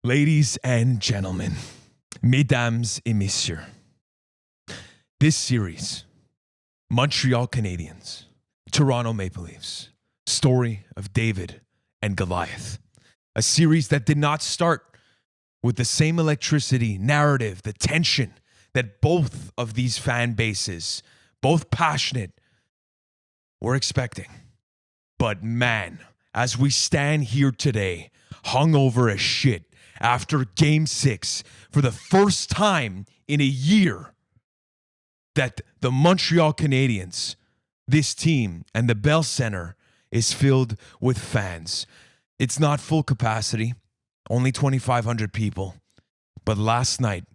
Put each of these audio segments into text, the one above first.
Ladies and gentlemen, mesdames et messieurs, this series, Montreal Canadiens, Toronto Maple Leafs, story of David and Goliath. A series that did not start with the same electricity, narrative, the tension that both of these fan bases, both passionate, were expecting. But man, as we stand here today, hungover as shit, after Game 6, for the first time in a year, that the Montreal Canadiens, this team, and the Bell Center is filled with fans. It's not full capacity, only 2,500 people. But last night,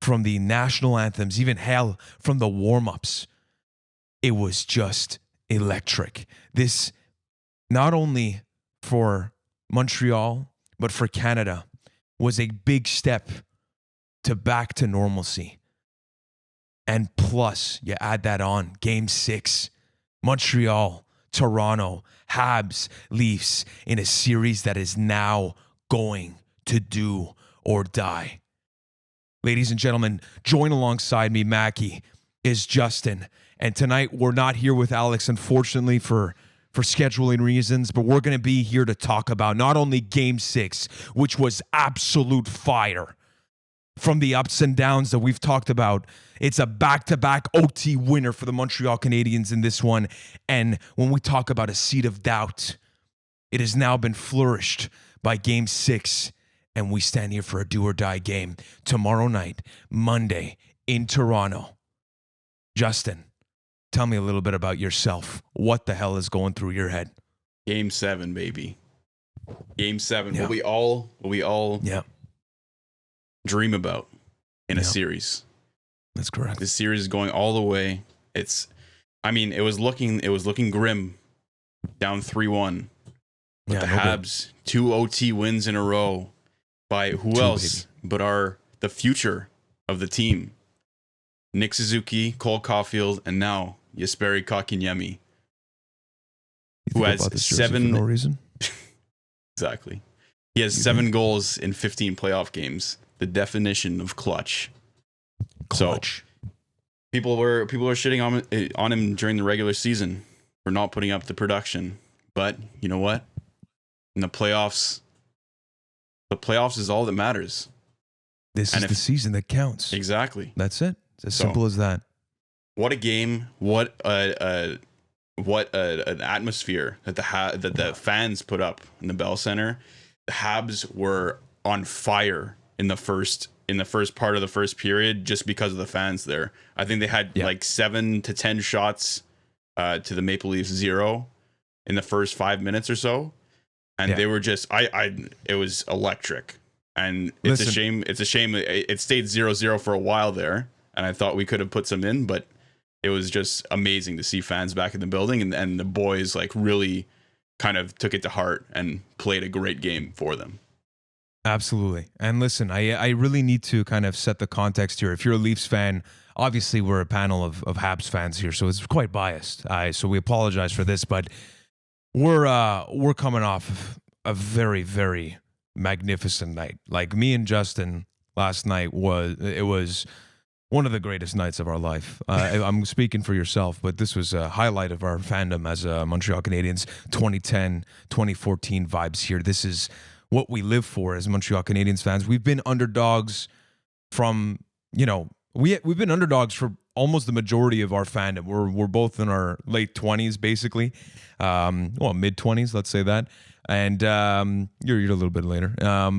from the national anthems, even hell, from the warm-ups, it was just electric. This, not only for Montreal, but for Canada, was a big step back to normalcy. And plus, you add that on, Game 6, Montreal, Toronto, Habs, Leafs, in a series that is now going to do or die. Ladies and gentlemen, join alongside me, Mackie, is Justin. And tonight, we're not here with Alex, unfortunately, for scheduling reasons, but we're going to be here to talk about not only Game 6, which was absolute fire from the ups and downs that we've talked about. It's a back-to-back OT winner for the Montreal Canadiens in this one. And when we talk about a seed of doubt, it has now been flourished by Game 6, and we stand here for a do-or-die game tomorrow night, Monday, in Toronto. Justin, tell me a little bit about yourself. What the hell is going through your head? Game 7, baby. Game 7. Yeah. What we all dream about in a series. That's correct. This series is going all the way. It was looking grim, down 3-1. But the Habs, 2 OT wins in a row by who else but the future of the team. Nick Suzuki, Cole Caulfield, and now Jesperi Kotkaniemi, who has 7 for no reason. Exactly. He has 7 goals in 15 playoff games. The definition of clutch. So people were shitting on him during the regular season for not putting up the production. But you know what? In the playoffs is all that matters. This is the season that counts. Exactly. That's it. It's as simple as that. What a game! What an atmosphere that the fans put up in the Bell Center. The Habs were on fire in the first part of the first period just because of the fans there. I think they had like 7 to 10 shots to the Maple Leafs 0 in the first 5 minutes or so, and they were just it was electric. And it's a shame it stayed 0-0 for a while there, and I thought we could have put some in, but it was just amazing to see fans back in the building, and the boys like really kind of took it to heart and played a great game for them. Absolutely. And listen, I really need to kind of set the context here. If you're a Leafs fan, obviously we're a panel of Habs fans here, so it's quite biased. So we apologize for this, but we're coming off a very, very magnificent night. Like me and Justin last night was one of the greatest nights of our life. I'm speaking for yourself, but this was a highlight of our fandom as Montreal Canadiens 2010, 2014 vibes here. This is what we live for as Montreal Canadiens fans. We've been underdogs from, we've been underdogs for almost the majority of our fandom. We're both in our late 20s, basically. Mid 20s, let's say that. And you're a little bit later.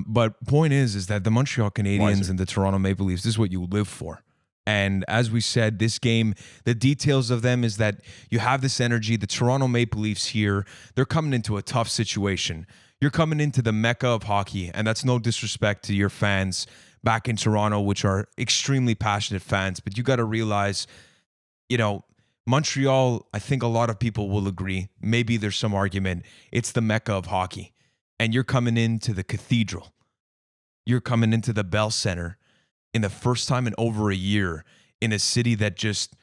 But point is that the Montreal Canadiens and the Toronto Maple Leafs, this is what you live for. And as we said, this game, the details of them is that you have this energy. The Toronto Maple Leafs here, they're coming into a tough situation. You're coming into the mecca of hockey, and that's no disrespect to your fans back in Toronto, which are extremely passionate fans. But you got to realize, Montreal, I think a lot of people will agree, maybe there's some argument, it's the mecca of hockey. And you're coming into the cathedral. You're coming into the Bell Center in the first time in over a year in a city that just,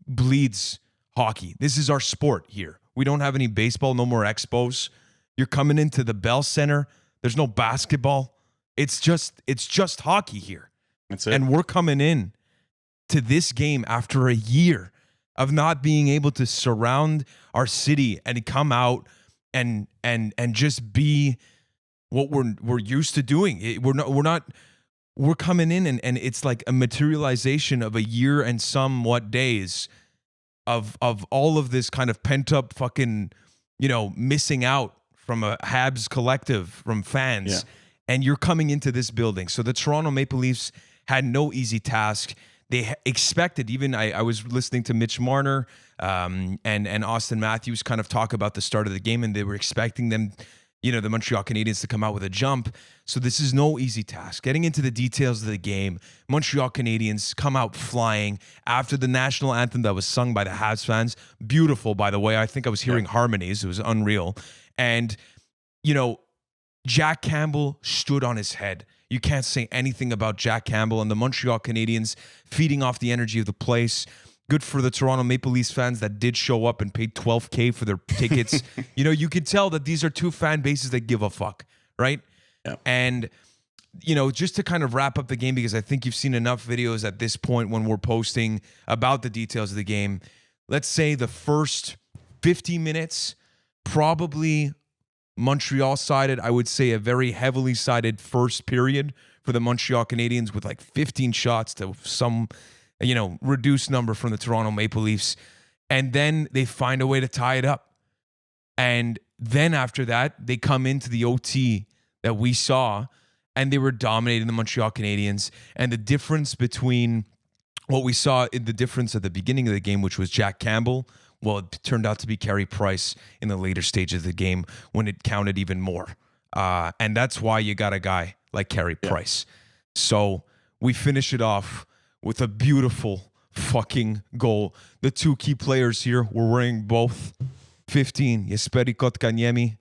bleeds hockey. This is our sport here. We don't have any baseball, no more expos. You're coming into the Bell Center. There's no basketball. It's just hockey here. That's it. And we're coming in to this game after a year of not being able to surround our city and come out and just be what we're used to doing. We're coming in and it's like a materialization of a year and somewhat days of all of this kind of pent up fucking, missing out from a Habs collective, from fans. Yeah. And you're coming into this building. So the Toronto Maple Leafs had no easy task. They expected, even I was listening to Mitch Marner and Austin Matthews kind of talk about the start of the game, and they were expecting them, the Montreal Canadiens to come out with a jump. So this is no easy task. Getting into the details of the game, Montreal Canadiens come out flying after the national anthem that was sung by the Habs fans. Beautiful, by the way. I think I was hearing harmonies. It was unreal. And, Jack Campbell stood on his head. You can't say anything about Jack Campbell and the Montreal Canadiens feeding off the energy of the place. Good for the Toronto Maple Leafs fans that did show up and paid $12,000 for their tickets. You can tell that these are two fan bases that give a fuck, right? Yeah. And, just to kind of wrap up the game, because I think you've seen enough videos at this point when we're posting about the details of the game. Let's say the first 50 minutes, probably Montreal sided. I would say a very heavily sided first period for the Montreal Canadiens with like 15 shots to some, reduced number from the Toronto Maple Leafs. And then they find a way to tie it up. And then after that, they come into the OT that we saw, and they were dominating the Montreal Canadiens. And the difference between what we saw in the difference at the beginning of the game, which was Jack Campbell, well, it turned out to be Carey Price in the later stages of the game when it counted even more. And that's why you got a guy like Carey Price. So we finish it off with a beautiful fucking goal. The two key players here were wearing both 15, Jesperi Kotkaniemi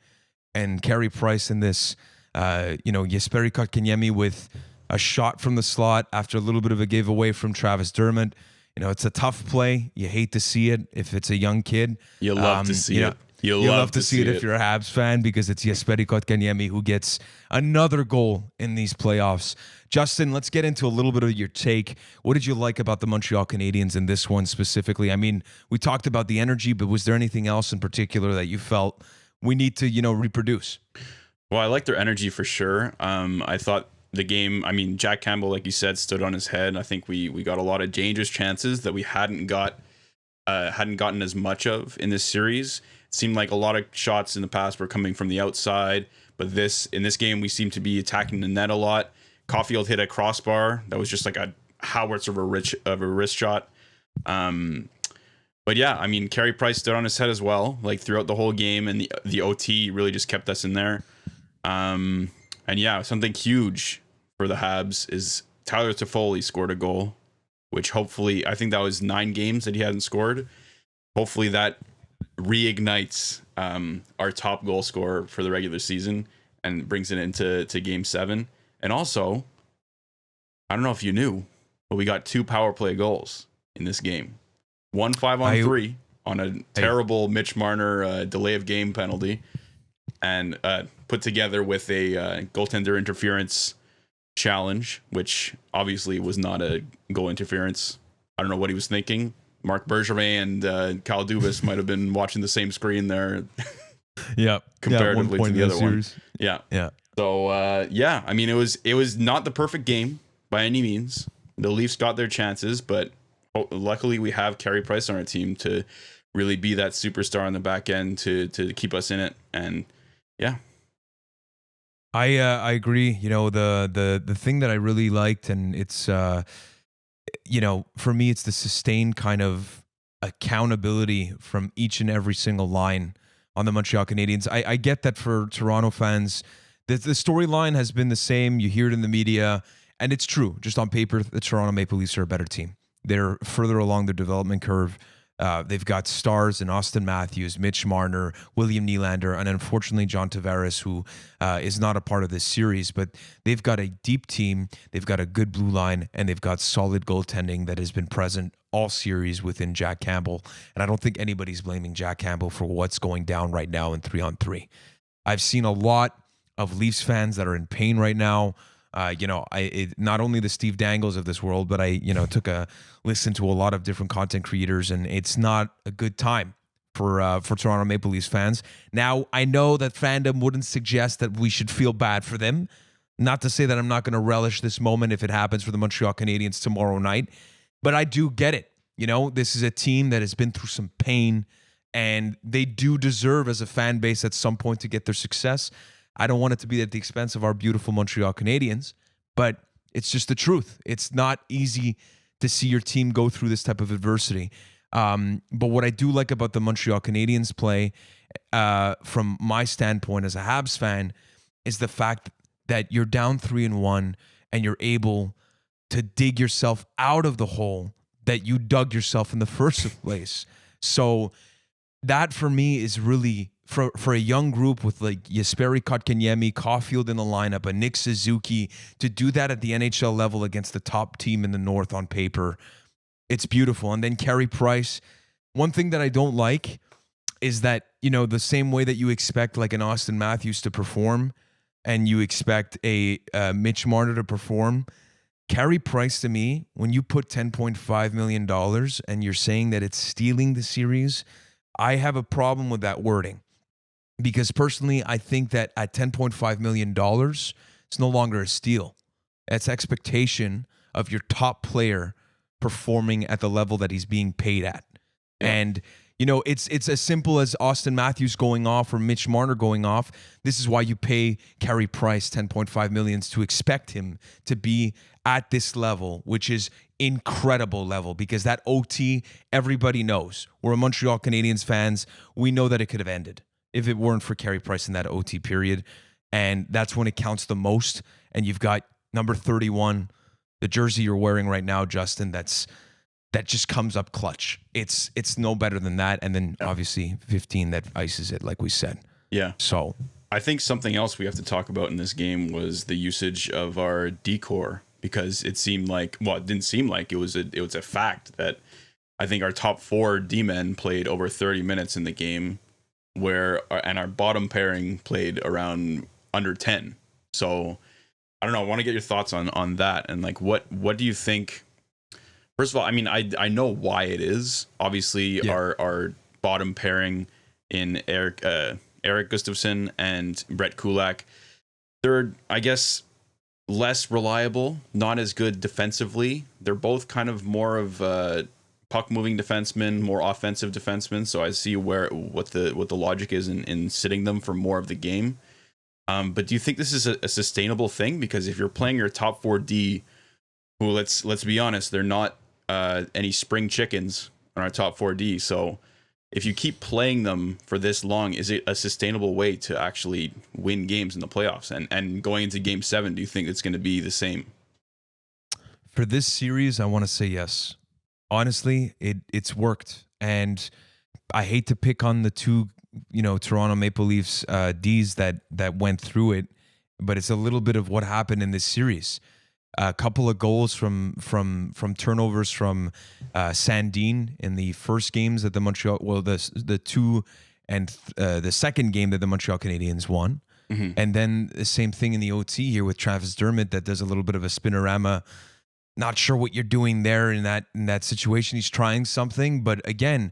and Carey Price in this. Jesperi Kotkaniemi with a shot from the slot after a little bit of a giveaway from Travis Dermott. It's a tough play. You hate to see it if it's a young kid. You love to see it. You'll love to see it if you're a Habs fan, because it's Jesperi Kotkaniemi who gets another goal in these playoffs. Justin, let's get into a little bit of your take. What did you like about the Montreal Canadiens in this one specifically? I mean, we talked about the energy, but was there anything else in particular that you felt we need to, reproduce? Well, I like their energy for sure. I thought the game, Jack Campbell, like you said, stood on his head. I think we got a lot of dangerous chances that we hadn't gotten as much of in this series. It seemed like a lot of shots in the past were coming from the outside, but in this game we seemed to be attacking the net a lot. Caulfield hit a crossbar that was just like a howitzer of a wrist shot. But yeah, Carey Price stood on his head as well, like throughout the whole game, and the OT really just kept us in there. And yeah, something huge for the Habs is Tyler Toffoli scored a goal, which hopefully, I think that was 9 games that he hadn't scored. Hopefully that reignites our top goal scorer for the regular season and brings it into game 7. And also, I don't know if you knew, but we got 2 power play goals in this game. 1 5-on-3 on a terrible Mitch Marner delay of game penalty, and put together with a goaltender interference challenge, which obviously was not a goal interference. I don't know what he was thinking. Marc Bergevin and Kyle Dubas might have been watching the same screen there. Yeah, comparatively to the other one. Yeah. Yeah. So it was not the perfect game by any means. The Leafs got their chances, but luckily we have Carey Price on our team to really be that superstar on the back end to keep us in it. And yeah. I agree. The thing that I really liked, and it's for me, it's the sustained kind of accountability from each and every single line on the Montreal Canadiens. I get that for Toronto fans, the storyline has been the same. You hear it in the media, and it's true. Just on paper, the Toronto Maple Leafs are a better team. They're further along their development curve. They've got stars in Austin Matthews, Mitch Marner, William Nylander, and unfortunately John Tavares, who is not a part of this series. But they've got a deep team, they've got a good blue line, and they've got solid goaltending that has been present all series within Jack Campbell. And I don't think anybody's blaming Jack Campbell for what's going down right now in 3-on-3. I've seen a lot of Leafs fans that are in pain right now. Not only the Steve Dangles of this world, but I took a listen to a lot of different content creators, and it's not a good time for Toronto Maple Leafs fans. Now, I know that fandom wouldn't suggest that we should feel bad for them. Not to say that I'm not going to relish this moment if it happens for the Montreal Canadiens tomorrow night, but I do get it. This is a team that has been through some pain, and they do deserve, as a fan base, at some point to get their success. I don't want it to be at the expense of our beautiful Montreal Canadiens, but it's just the truth. It's not easy to see your team go through this type of adversity. But what I do like about the Montreal Canadiens play, from my standpoint as a Habs fan, is the fact that you're down 3-1 and you're able to dig yourself out of the hole that you dug yourself in the first place. So that for me is really, for a young group with like Jesperi Kotkaniemi, Caulfield in the lineup, a Nick Suzuki, to do that at the NHL level against the top team in the North on paper, it's beautiful. And then Carey Price, one thing that I don't like is that, the same way that you expect like an Austin Matthews to perform and you expect a Mitch Marner to perform, Carey Price, to me, when you put $10.5 million and you're saying that it's stealing the series, I have a problem with that wording. Because personally, I think that at $10.5 million, it's no longer a steal. It's expectation of your top player performing at the level that he's being paid at. Yeah. And, it's as simple as Austin Matthews going off or Mitch Marner going off. This is why you pay Carey Price $10.5 million, to expect him to be at this level, which is incredible level, because that OT, everybody knows. We're a Montreal Canadiens fans. We know that it could have ended if it weren't for Carey Price in that OT period. And that's when it counts the most. And you've got number 31, the jersey you're wearing right now, Justin, that just comes up clutch. It's no better than that. And then obviously 15 that ices it, like we said. Yeah. So I think something else we have to talk about in this game was the usage of our decor, because it seemed like, well, it didn't seem like, it was a fact that I think our top 4 D-men played over 30 minutes in the game, and our bottom pairing played around under 10. So I don't know. I want to get your thoughts on that. And like, what do you think? First of all, I mean, I know why it is. Obviously, our bottom pairing in Erik Gustafsson and Brett Kulak, they're, I guess, less reliable, not as good defensively. They're both kind of more of puck-moving defensemen, more offensive defensemen. So I see what the logic is in sitting them for more of the game. But do you think this is a sustainable thing? Because if you're playing your top 4D, who let's be honest, they're not any spring chickens on our top 4D. So if you keep playing them for this long, is it a sustainable way to actually win games in the playoffs? And going into Game 7, do you think it's going to be the same? For this series, I want to say yes. Honestly, it's worked. And I hate to pick on the two, Toronto Maple Leafs Ds that went through it, but it's a little bit of what happened in this series. A couple of goals from turnovers from Sandin in the first games that the Montreal, the two and the second game that the Montreal Canadiens won. Mm-hmm. And then the same thing in the OT here with Travis Dermott that does a little bit of a spinorama. Not sure what you're doing there in that situation. He's trying something, but again,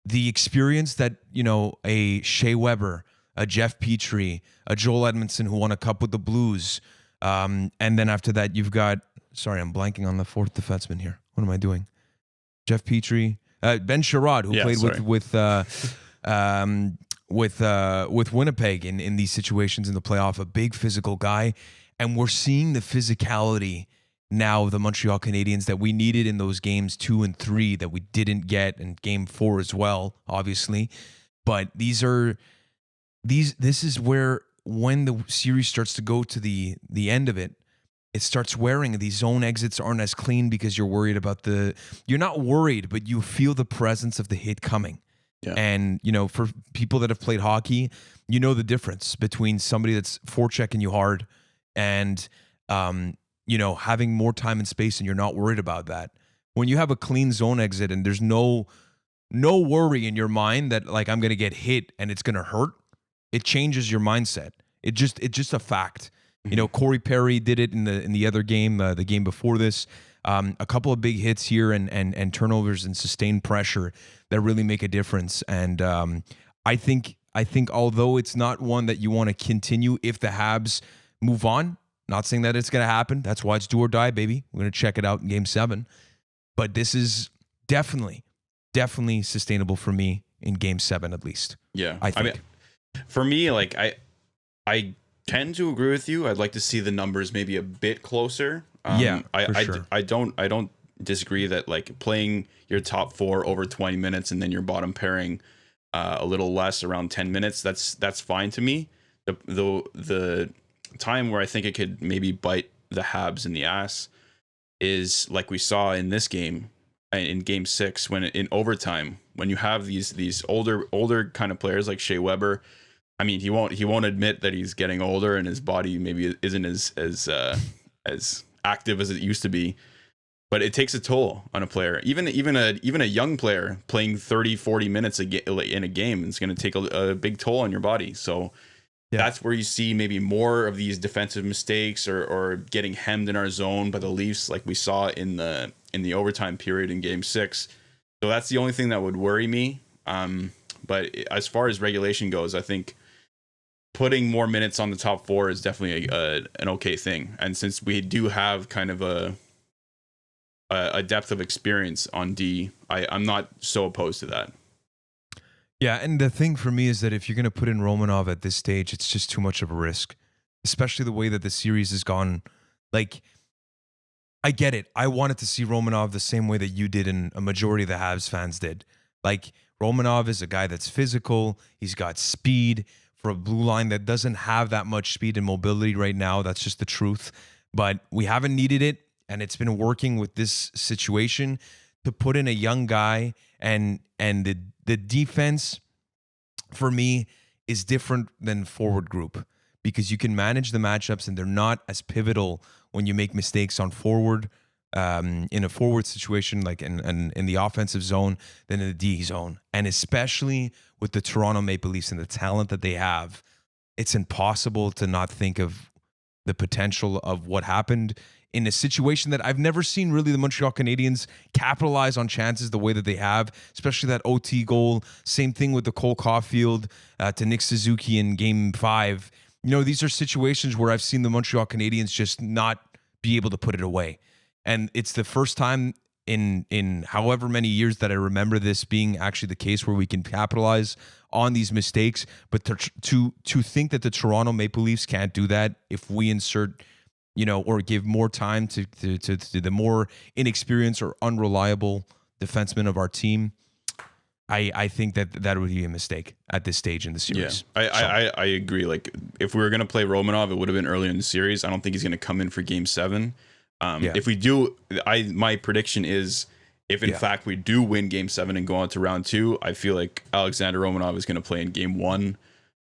the experience that, a Shea Weber, a Jeff Petrie, a Joel Edmondson who won a cup with the Blues, and then after that, you've got, sorry, I'm blanking on the fourth defenseman here. What am I doing? Jeff Petrie, Ben Sherrod, who played with Winnipeg in these situations in the playoff, a big physical guy. And we're seeing the physicality now of the Montreal Canadiens that we needed in those games 2 and 3 that we didn't get in game 4 as well, obviously. But this is where, when the series starts to go to the end of it, it starts wearing. These zone exits aren't as clean because you're worried about you're not worried, but you feel the presence of the hit coming. Yeah. And, for people that have played hockey, the difference between somebody that's forechecking you hard and, having more time and space, and you're not worried about that. When you have a clean zone exit and there's no worry in your mind that, like, I'm going to get hit and it's going to hurt, it changes your mindset. It's just a fact. You know, Corey Perry did it in the other game, the game before this. A couple of big hits here and turnovers and sustained pressure that really make a difference. And I think although it's not one that you want to continue if the Habs move on, not saying that it's going to happen. That's why it's do or die, baby. We're going to check it out in Game 7. But this is definitely sustainable for me in Game 7 at least. Yeah, I think. mean, for me, like I tend to agree with you. I'd like to see the numbers maybe a bit closer. Sure. I don't disagree that like playing your top 4 over 20 minutes and then your bottom pairing a little less, around 10 minutes. That's fine to me. The time where I think it could maybe bite the Habs in the ass is like we saw in this game, in Game 6, when in overtime, when you have these older kind of players like Shea Weber. I mean, he won't admit that he's getting older and his body maybe isn't as active as it used to be, but it takes a toll on a player. Even a young player playing 30-40 minutes in a game is going to take a big toll on your body. So that's where you see maybe more of these defensive mistakes or getting hemmed in our zone by the Leafs, like we saw in the overtime period in Game 6. So that's the only thing that would worry me. But as far as regulation goes, I think putting more minutes on the top 4 is definitely an okay thing. And since we do have kind of a depth of experience on D, I'm not so opposed to that. Yeah, and the thing for me is that if you're going to put in Romanov at this stage, it's just too much of a risk, especially the way that the series has gone. Like, I get it. I wanted to see Romanov the same way that you did and a majority of the Habs fans did. Like, Romanov is a guy that's physical. He's got speed for a blue line that doesn't have that much speed and mobility right now. That's just the truth. But we haven't needed it, and it's been working with this situation to put in a young guy, and the defense for me is different than forward group because you can manage the matchups and they're not as pivotal when you make mistakes on forward in a forward situation like in the offensive zone than in the D zone. And especially with the Toronto Maple Leafs and the talent that they have, it's impossible to not think of the potential of what happened in a situation that I've never seen really the Montreal Canadiens capitalize on chances the way that they have, especially that OT goal. Same thing with the Cole Caulfield to Nick Suzuki in Game 5. You know, these are situations where I've seen the Montreal Canadiens just not be able to put it away. And it's the first time in however many years that I remember this being actually the case where we can capitalize on these mistakes. But to think that the Toronto Maple Leafs can't do that if we insert, you know, or give more time to the more inexperienced or unreliable defensemen of our team, I think that would be a mistake at this stage in the series. Yeah, I agree. Like, if we were going to play Romanov, it would have been earlier in the series. I don't think he's going to come in for Game 7. If we do, my prediction is if in fact we do win Game 7 and go on to round 2, I feel like Alexander Romanov is going to play in Game 1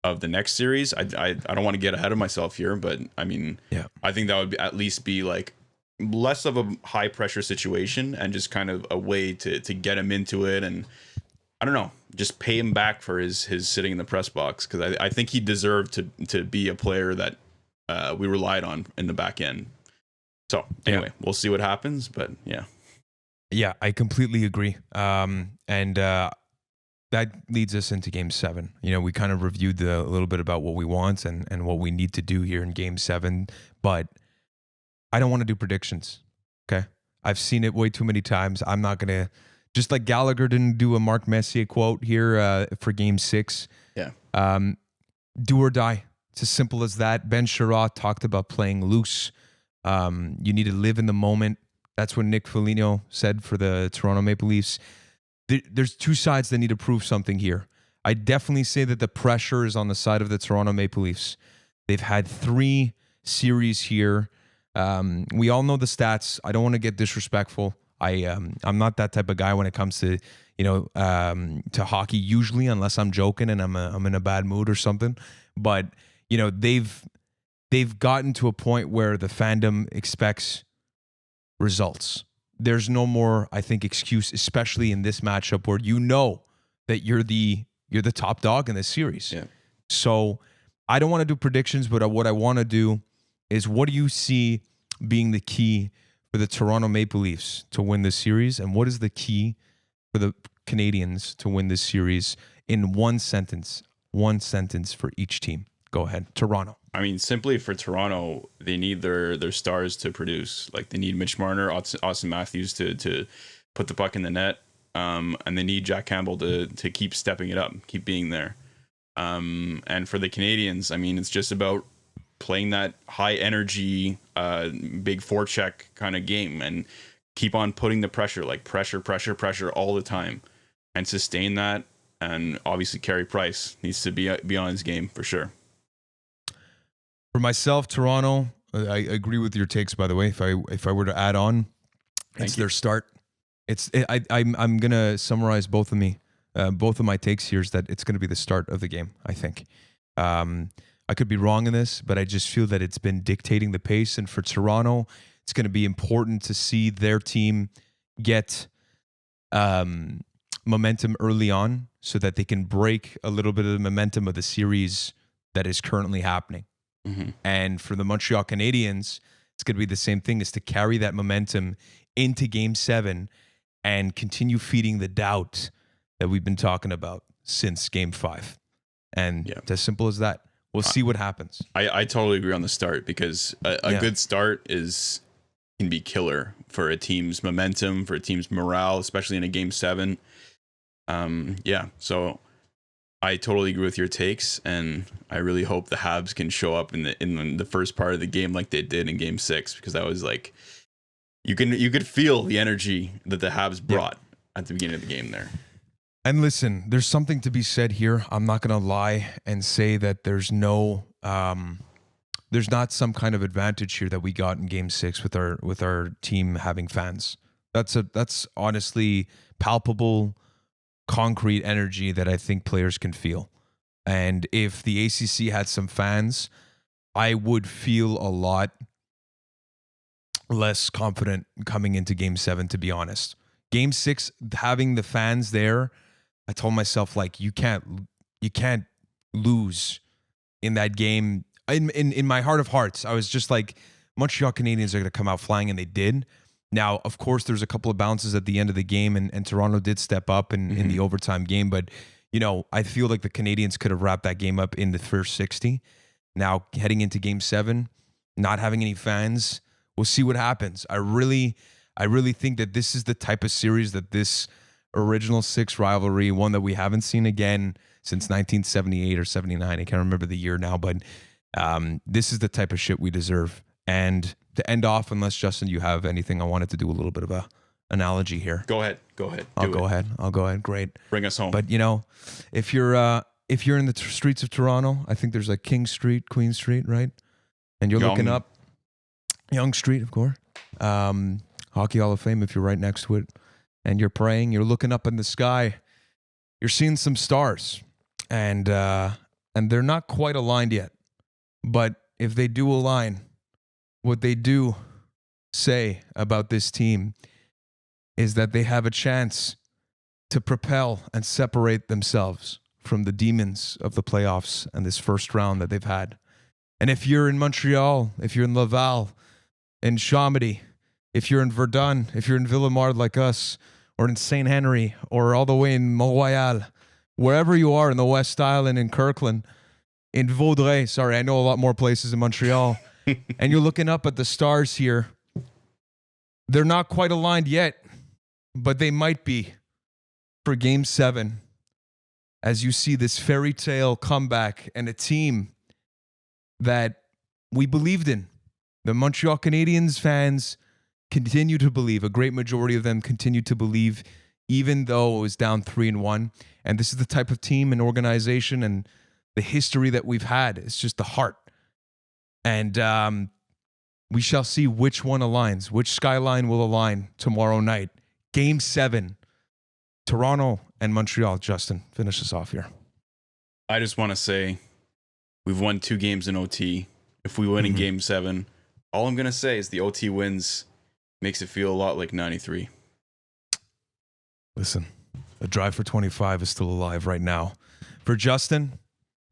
of the next series. I don't want to get ahead of myself here, but I mean, I think that would at least be like less of a high pressure situation and just kind of a way to get him into it. And I don't know, just pay him back for his sitting in the press box. Cause I think he deserved to be a player that we relied on in the back end. So anyway, we'll see what happens, but yeah, I completely agree. And that leads us into Game 7. You know, we kind of reviewed a little bit about what we want and what we need to do here in Game 7, but I don't want to do predictions, okay? I've seen it way too many times. I'm not going to, just like Gallagher didn't do a Mark Messier quote here for Game 6. Yeah. Do or die. It's as simple as that. Ben Sherratt talked about playing loose. You need to live in the moment. That's what Nick Foligno said for the Toronto Maple Leafs. There's two sides that need to prove something here. I definitely say that the pressure is on the side of the Toronto Maple Leafs. They've had 3 series here. We all know the stats. I don't want to get disrespectful. I'm not that type of guy when it comes to, you know, to hockey usually, unless I'm joking and I'm in a bad mood or something. But, you know, they've gotten to a point where the fandom expects results. There's no more, I think, excuse, especially in this matchup where you know that you're the top dog in this series. Yeah. So I don't want to do predictions, but what I want to do is what do you see being the key for the Toronto Maple Leafs to win this series? And what is the key for the Canadiens to win this series in one sentence for each team? Go ahead. Toronto. I mean, simply for Toronto, they need their stars to produce. Like, they need Mitch Marner, Austin Matthews to put the puck in the net. And they need Jack Campbell to keep stepping it up, keep being there. And for the Canadiens, I mean, it's just about playing that high energy, big forecheck kind of game and keep on putting the pressure, like pressure all the time, and sustain that. And obviously, Carey Price needs to be on his game for sure. For myself, Toronto, I agree with your takes. By the way, if I were to add on, it's their start. I'm gonna summarize both of my takes here is that it's gonna be the start of the game. I think. I could be wrong in this, but I just feel that it's been dictating the pace. And for Toronto, it's going to be important to see their team get momentum early on so that they can break a little bit of the momentum of the series that is currently happening. Mm-hmm. And for the Montreal Canadiens, it's going to be the same thing, is to carry that momentum into Game 7 and continue feeding the doubt that we've been talking about since Game 5. And it's as simple as that. We'll see what happens. I totally agree on the start, because a good start can be killer for a team's momentum, for a team's morale, especially in a Game 7. So I totally agree with your takes, and I really hope the Habs can show up in the first part of the game like they did in Game 6, because that was like you could feel the energy that the Habs brought at the beginning of the game there. And listen, there's something to be said here. I'm not going to lie and say that there's not some kind of advantage here that we got in Game 6 with our team having fans. That's honestly palpable, concrete energy that I think players can feel. And if the ACC had some fans, I would feel a lot less confident coming into Game 7, to be honest. Game 6, having the fans there, I told myself, like, you can't lose in that game. In my heart of hearts, I was just like, Montreal Canadiens are going to come out flying, and they did. Now, of course, there's a couple of bounces at the end of the game, and Toronto did step up in the overtime game. But, I feel like the Canadiens could have wrapped that game up in the first 60. Now, heading into Game 7, not having any fans, we'll see what happens. I really think that this is the type of series that this original 6 rivalry, one that we haven't seen again since 1978 or 79. I can't remember the year now, but this is the type of shit we deserve. And to end off, unless Justin, you have anything, I wanted to do a little bit of a analogy here. Go ahead. I'll go ahead. Great. Bring us home. But if you're in the streets of Toronto, I think there's like King Street, Queen Street, right? And you're looking up Yonge Street, of course. Hockey Hall of Fame, if you're right next to it. And you're praying, you're looking up in the sky, you're seeing some stars, and they're not quite aligned yet. But if they do align, what they do say about this team is that they have a chance to propel and separate themselves from the demons of the playoffs and this first round that they've had. And if you're in Montreal, if you're in Laval, in Chambéry, if you're in Verdun, if you're in Villemard like us, or in St. Henry, or all the way in Mont-Royal, wherever you are in the West Island, in Kirkland, in Vaudreuil, sorry, I know a lot more places in Montreal, and you're looking up at the stars here, they're not quite aligned yet, but they might be for Game 7, as you see this fairy tale comeback and a team that we believed in. The Montreal Canadiens fans continue to believe. A great majority of them continue to believe, even though it was down 3-1. And this is the type of team and organization and the history that we've had. It's just the heart. And we shall see which one aligns, which skyline will align tomorrow night. Game 7, Toronto and Montreal. Justin, finish us off here. I just want to say we've won 2 games in OT. If we win in Game 7, all I'm going to say is the OT wins makes it feel a lot like 93. Listen, a drive for 25 is still alive right now. For Justin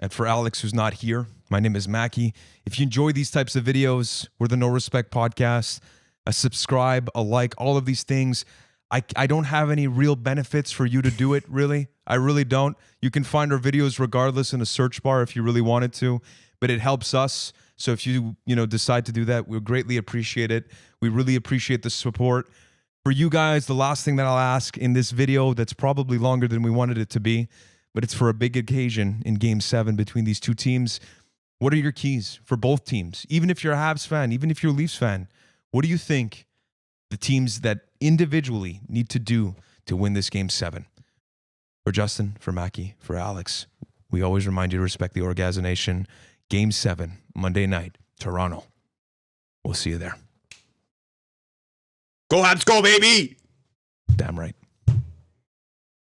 And for Alex, who's not here, my name is Mackie. If you enjoy these types of videos, we're the No Respek Podcast. A subscribe, a like, all of these things. I don't have any real benefits for you to do it, really. I really don't. You can find our videos regardless in a search bar if you really wanted to, but it helps us. So if you decide to do that, we'll greatly appreciate it. We really appreciate the support. For you guys, the last thing that I'll ask in this video that's probably longer than we wanted it to be, but it's for a big occasion in Game 7 between these two teams. What are your keys for both teams? Even if you're a Habs fan, even if you're a Leafs fan, what do you think the teams that individually need to do to win this Game 7? For Justin, for Mackie, for Alex, we always remind you to respect the Orgasm. Game 7, Monday night, Toronto. We'll see you there. Go Habs, go, baby! Damn right.